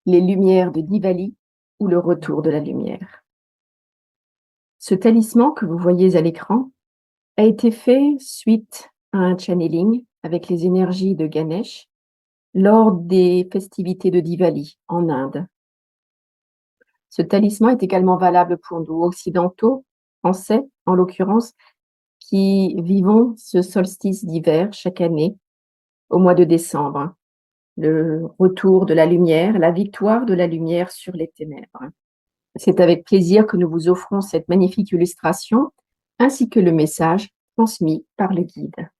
Les lumières de Diwali ou le retour de la lumière. Ce talisman que vous voyez à l'écran a été fait suite à un channeling avec les énergies de Ganesh lors des festivités de Diwali en Inde. Ce talisman est également valable pour nous occidentaux, français en l'occurrence, qui vivons ce solstice d'hiver chaque année au mois de décembre, le retour de la lumière, la victoire de la lumière sur les ténèbres. C'est avec plaisir que nous vous offrons cette magnifique illustration, ainsi que le message transmis par le guide.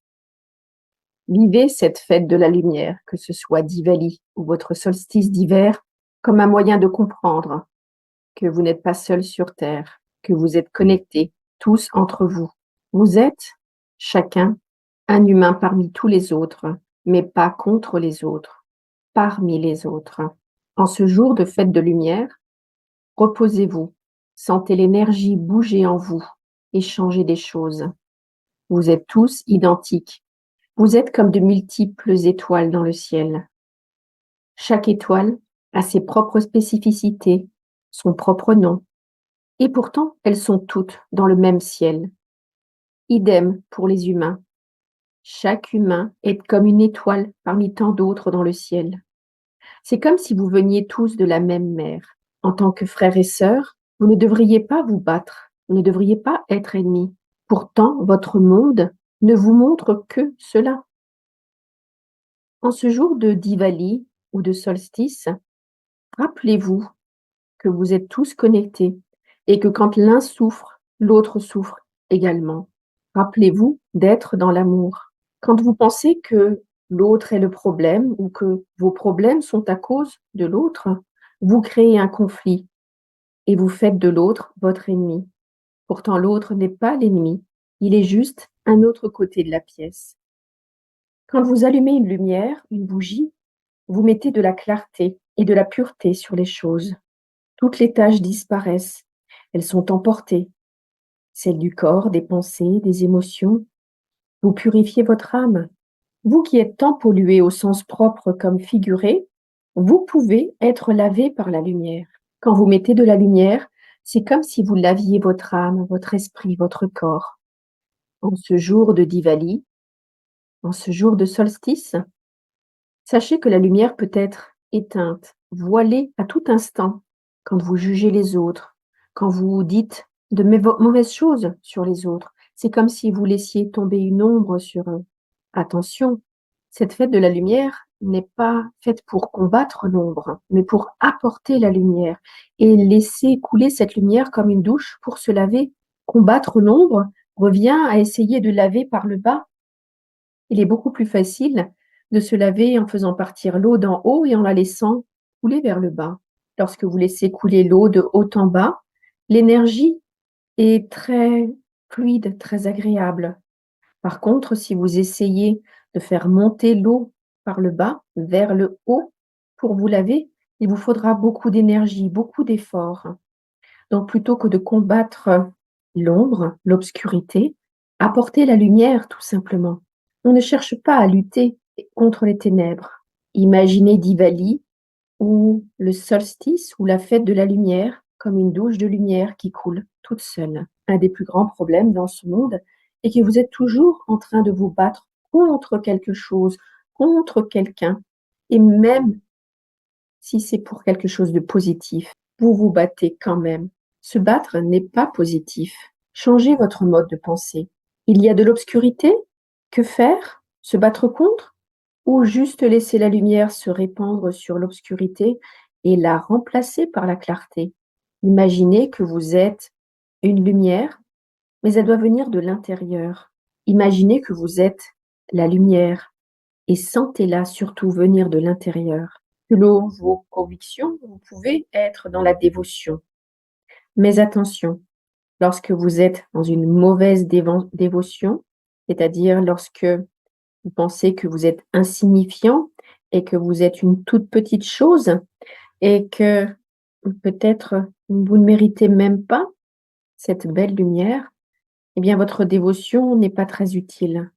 Vivez cette fête de la lumière, que ce soit Diwali ou votre solstice d'hiver, comme un moyen de comprendre que vous n'êtes pas seul sur Terre, que vous êtes connectés, tous entre vous. Vous êtes, chacun, un humain parmi tous les autres, mais pas contre les autres, parmi les autres. En ce jour de fête de lumière, reposez-vous, sentez l'énergie bouger en vous et changer des choses. Vous êtes tous identiques. Vous êtes comme de multiples étoiles dans le ciel. Chaque étoile a ses propres spécificités, son propre nom, et pourtant elles sont toutes dans le même ciel. Idem pour les humains. Chaque humain est comme une étoile parmi tant d'autres dans le ciel. C'est comme si vous veniez tous de la même mer. En tant que frères et sœurs, vous ne devriez pas vous battre, vous ne devriez pas être ennemis. Pourtant, votre monde ne vous montre que cela. En ce jour de Diwali ou de solstice, rappelez-vous que vous êtes tous connectés et que quand l'un souffre, l'autre souffre également. Rappelez-vous d'être dans l'amour. Quand vous pensez que l'autre est le problème ou que vos problèmes sont à cause de l'autre, vous créez un conflit et vous faites de l'autre votre ennemi. Pourtant, l'autre n'est pas l'ennemi, il est juste un autre côté de la pièce. Quand vous allumez une lumière, une bougie, vous mettez de la clarté et de la pureté sur les choses. Toutes les taches disparaissent, elles sont emportées, celles du corps, des pensées, des émotions. Vous purifiez votre âme. Vous qui êtes tant pollué au sens propre comme figuré, vous pouvez être lavé par la lumière. Quand vous mettez de la lumière, c'est comme si vous laviez votre âme, votre esprit, votre corps. En ce jour de Diwali, en ce jour de solstice, sachez que la lumière peut être éteinte, voilée à tout instant, quand vous jugez les autres, quand vous dites de mauvaises choses sur les autres. C'est comme si vous laissiez tomber une ombre sur eux. Attention, cette fête de la lumière n'est pas faite pour combattre l'ombre, mais pour apporter la lumière et laisser couler cette lumière comme une douche pour se laver. Combattre l'ombre revient à essayer de laver par le bas. Il est beaucoup plus facile de se laver en faisant partir l'eau d'en haut et en la laissant couler vers le bas. Lorsque vous laissez couler l'eau de haut en bas, l'énergie est très fluide, très agréable. Par contre, si vous essayez de faire monter l'eau par le bas vers le haut pour vous laver, il vous faudra beaucoup d'énergie, beaucoup d'efforts. Donc plutôt que de combattre l'ombre, l'obscurité, apportez la lumière tout simplement. On ne cherche pas à lutter contre les ténèbres. Imaginez Diwali ou le solstice ou la fête de la lumière comme une douche de lumière qui coule toute seule. Un des plus grands problèmes dans ce monde est que vous êtes toujours en train de vous battre contre quelque chose, contre quelqu'un. Et même si c'est pour quelque chose de positif, vous vous battez quand même. Se battre n'est pas positif. Changez votre mode de pensée. Il y a de l'obscurité? Que faire? Se battre contre? Ou juste laisser la lumière se répandre sur l'obscurité et la remplacer par la clarté? Imaginez que vous êtes une lumière, mais elle doit venir de l'intérieur. Imaginez que vous êtes la lumière et sentez-la surtout venir de l'intérieur. Selon vos convictions, vous pouvez être dans la dévotion. Mais attention, lorsque vous êtes dans une mauvaise dévotion, c'est-à-dire lorsque vous pensez que vous êtes insignifiant et que vous êtes une toute petite chose et que peut-être vous ne méritez même pas cette belle lumière, eh bien votre dévotion n'est pas très utile.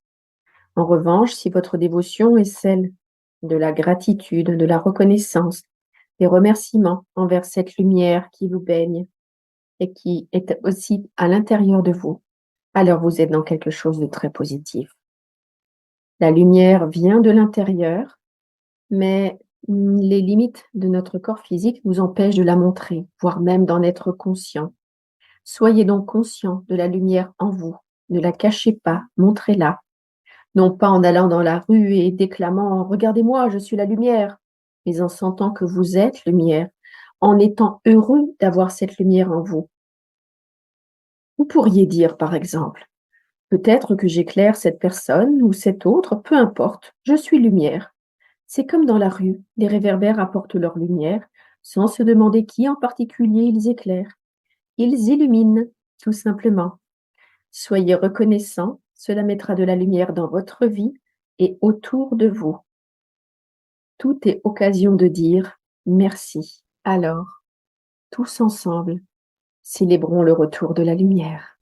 En revanche, si votre dévotion est celle de la gratitude, de la reconnaissance, des remerciements envers cette lumière qui vous baigne et qui est aussi à l'intérieur de vous, alors vous êtes dans quelque chose de très positif. La lumière vient de l'intérieur, mais les limites de notre corps physique nous empêchent de la montrer, voire même d'en être conscient. Soyez donc conscient de la lumière en vous. Ne la cachez pas, montrez-la. Non pas en allant dans la rue et déclamant «Regardez-moi, je suis la lumière», mais en sentant que vous êtes lumière, en étant heureux d'avoir cette lumière en vous. Vous pourriez dire, par exemple: «Peut-être que j'éclaire cette personne ou cette autre, peu importe, je suis lumière». C'est comme dans la rue, les réverbères apportent leur lumière, sans se demander qui en particulier ils éclairent. Ils illuminent, tout simplement. Soyez reconnaissants, cela mettra de la lumière dans votre vie et autour de vous. Tout est occasion de dire merci. Alors, tous ensemble, célébrons le retour de la lumière.